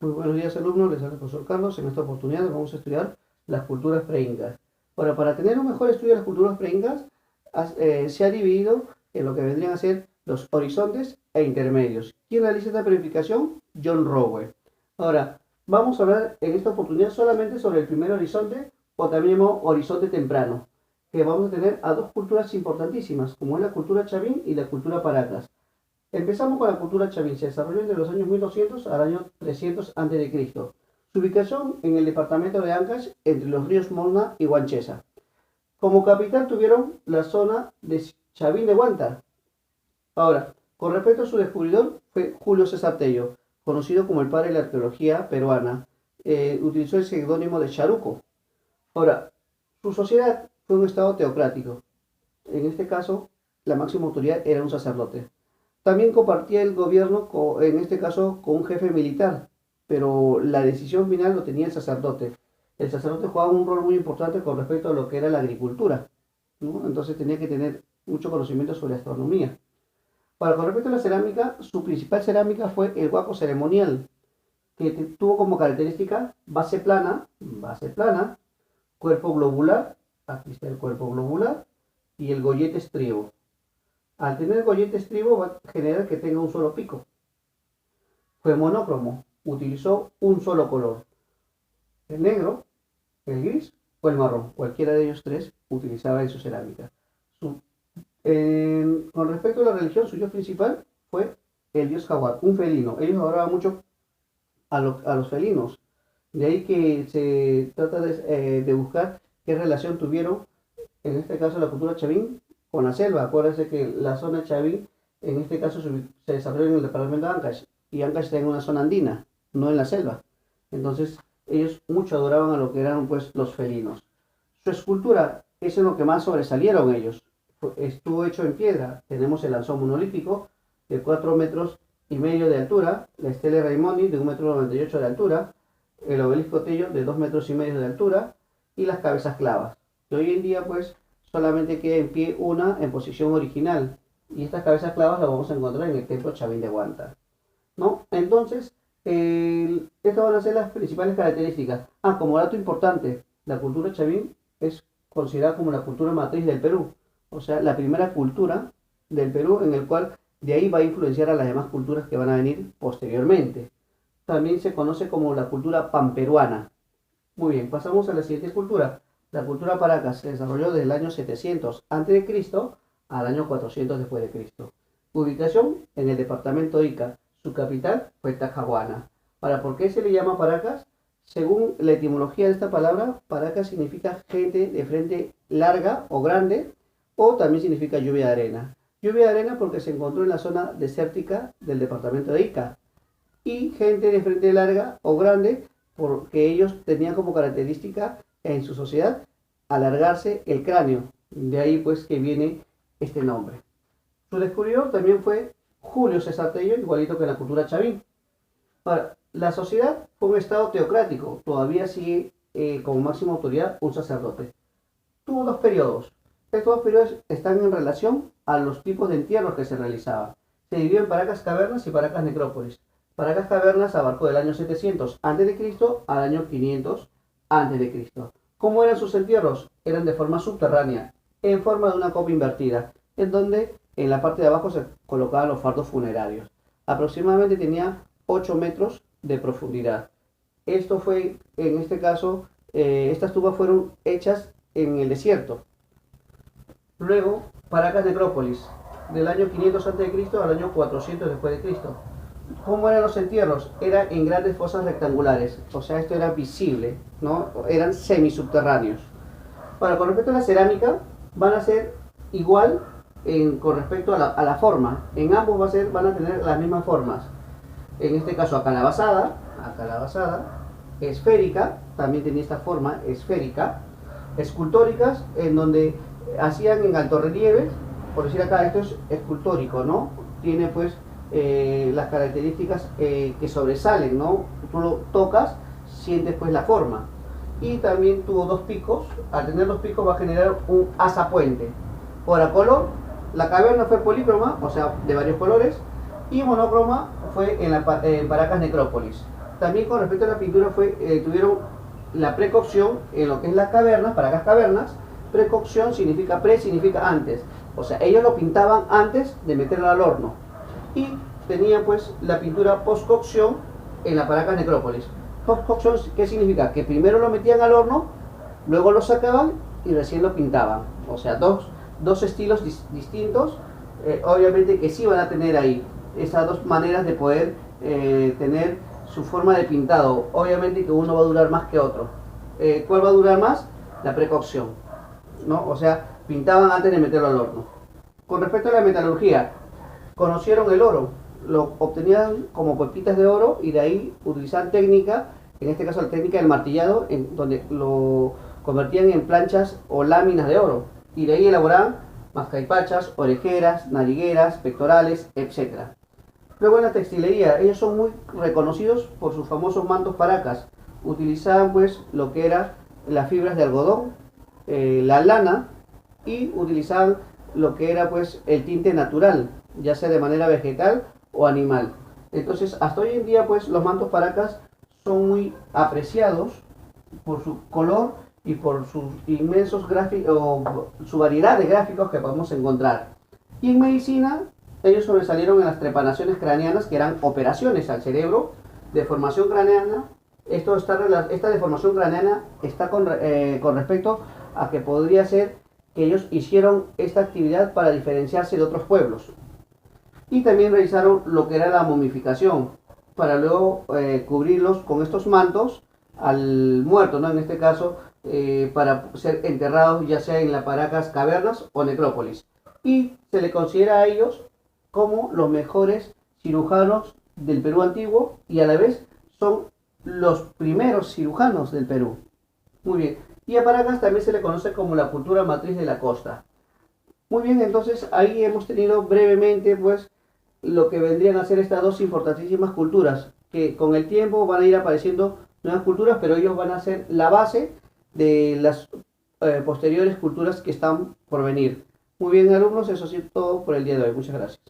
Muy buenos días, alumnos. Les habla el profesor Carlos. En esta oportunidad vamos a estudiar las culturas preincas. Ahora, para tener un mejor estudio de las culturas preincas, se ha dividido en lo que vendrían a ser los horizontes e intermedios. ¿Quién realiza esta planificación? John Rowe. Ahora, vamos a hablar en esta oportunidad solamente sobre el primer horizonte, o también llamado horizonte temprano, que vamos a tener a dos culturas importantísimas, como es la cultura Chavín y la cultura Paracas. Empezamos con la cultura chavín. Se desarrolló entre los años 1200 al año 300 a.C. Su ubicación en el departamento de Ancash, entre los ríos Molna y Guanchesa. Como capital tuvieron la zona de Chavín de Huántar. Ahora, con respecto a su descubridor, fue Julio César Tello, conocido como el padre de la arqueología peruana. Utilizó el seudónimo de Charuco. Ahora, su sociedad fue un estado teocrático. En este caso, la máxima autoridad era un sacerdote. También compartía el gobierno, en este caso, con un jefe militar, pero la decisión final lo tenía el sacerdote. El sacerdote jugaba un rol muy importante con respecto a lo que era la agricultura, ¿no? Entonces tenía que tener mucho conocimiento sobre astronomía. Para con respecto a la cerámica, su principal cerámica fue el huaco ceremonial, que tuvo como característica base plana, cuerpo globular, aquí está el cuerpo globular, y el gollete estribo. Al tener gollete estribo va a generar que tenga un solo pico. Fue monócromo, utilizó un solo color, el negro, el gris o el marrón. Cualquiera de ellos tres utilizaba en su cerámica. Con respecto a la religión, su dios principal fue el dios jaguar, un felino. Ellos adoraban mucho a los felinos. De ahí que se trata de buscar qué relación tuvieron, en este caso la cultura chavín, con la selva. Acuérdense que la zona Chavín, en este caso, se desarrolló en el departamento de Ancash, y Ancash está en una zona andina, no en la selva. Entonces, ellos mucho adoraban a lo que eran pues los felinos. Su escultura es en lo que más sobresalieron ellos. Estuvo hecho en piedra. Tenemos el lanzón monolítico de 4,5 metros de altura, la estela Raimondi de 1,98 m de altura, el obelisco Tello de 2,5 metros de altura y las cabezas clavas. Que hoy en día pues solamente queda en pie una en posición original, y estas cabezas clavas las vamos a encontrar en el templo Chavín de Huántar, ¿no? Entonces, estas van a ser las principales características. Como dato importante, la cultura Chavín es considerada como la cultura matriz del Perú, o sea, la primera cultura del Perú en el cual de ahí va a influenciar a las demás culturas que van a venir posteriormente. También se conoce como la cultura panperuana. Muy bien, pasamos a la siguiente cultura. La cultura Paracas se desarrolló desde el año 700 a.C. al año 400 después de Cristo. Ubicación en el departamento de Ica. Su capital fue Talcahuana. ¿Por qué se le llama Paracas? Según la etimología de esta palabra, Paracas significa gente de frente larga o grande, o también significa lluvia de arena. Lluvia de arena porque se encontró en la zona desértica del departamento de Ica. Y gente de frente larga o grande porque ellos tenían como característica en su sociedad alargarse el cráneo. De ahí pues que viene este nombre. Su descubridor también fue Julio César Tello, igualito que en la cultura chavín. Ahora, la sociedad fue un estado teocrático, todavía sigue como máxima autoridad un sacerdote. Tuvo dos periodos. Estos dos periodos están en relación a los tipos de entierros que se realizaban. Se dividió en Paracas Cavernas y Paracas Necrópolis. Paracas Cavernas abarcó del año 700 a.C. al año 500 a.C. ¿Cómo eran sus entierros? Eran de forma subterránea, en forma de una copa invertida, en donde en la parte de abajo se colocaban los fardos funerarios. Aproximadamente tenía 8 metros de profundidad. Esto fue, en este caso, estas tumbas fueron hechas en el desierto. Luego, Paracas Necrópolis, del año 500 a.C. al año 400 después de Cristo. ¿Cómo eran los entierros? Eran en grandes fosas rectangulares, o sea, esto era visible, ¿no? Eran semisubterráneos. Ahora, con respecto a la cerámica, van a ser igual con respecto a la forma. En ambos van a tener las mismas formas. En este caso, acalabazada, esférica, también tenía esta forma esférica, escultóricas, en donde hacían en alto relieve, por decir acá, esto es escultórico, ¿no? Tiene pues las características que sobresalen, ¿no? Tú lo tocas, sientes pues la forma. Y también tuvo dos picos. Al tener dos picos va a generar un azapuente. Ahora, color, la caverna fue polícroma, o sea, de varios colores, y monocroma fue en Paracas Necrópolis. también con respecto a la pintura tuvieron la precocción en lo que es las cavernas, para las cavernas. Precocción significa significa antes, o sea, ellos lo pintaban antes de meterlo al horno. Y tenían pues la pintura postcocción en la Paracas Necrópolis. Postcocción, ¿qué significa? Que primero lo metían al horno, luego lo sacaban y recién lo pintaban. O sea, dos estilos distintos, obviamente que sí van a tener ahí esas dos maneras de poder tener su forma de pintado. Obviamente que uno va a durar más que otro. ¿Cuál va a durar más? La precocción, ¿no? O sea, pintaban antes de meterlo al horno. Con respecto a la metalurgia, conocieron el oro, lo obtenían como pepitas de oro y de ahí utilizaban técnica, en este caso la técnica del martillado, en donde lo convertían en planchas o láminas de oro y de ahí elaboraban mascaripachas, orejeras, narigueras, pectorales, etc. Luego en la textilería, ellos son muy reconocidos por sus famosos mantos paracas. Utilizaban pues lo que era las fibras de algodón, la lana, y utilizaban lo que era pues el tinte natural, ya sea de manera vegetal o animal. Entonces hasta hoy en día pues los mantos paracas son muy apreciados por su color y por sus inmensos gráficos, o su variedad de gráficos que podemos encontrar. Y en medicina ellos sobresalieron en las trepanaciones craneanas, que eran operaciones al cerebro, deformación craneana. Esta deformación craneana está con respecto a que podría ser que ellos hicieron esta actividad para diferenciarse de otros pueblos. Y también realizaron lo que era la momificación, para luego cubrirlos con estos mantos al muerto, ¿no? En este caso, para ser enterrados ya sea en las Paracas cavernas o necrópolis. Y se le considera a ellos como los mejores cirujanos del Perú antiguo y a la vez son los primeros cirujanos del Perú. Muy bien. Y a Paracas también se le conoce como la cultura matriz de la costa. Muy bien, entonces ahí hemos tenido brevemente pues lo que vendrían a ser estas dos importantísimas culturas, que con el tiempo van a ir apareciendo nuevas culturas, pero ellos van a ser la base de las posteriores culturas que están por venir. Muy bien, alumnos, eso es todo por el día de hoy. Muchas gracias.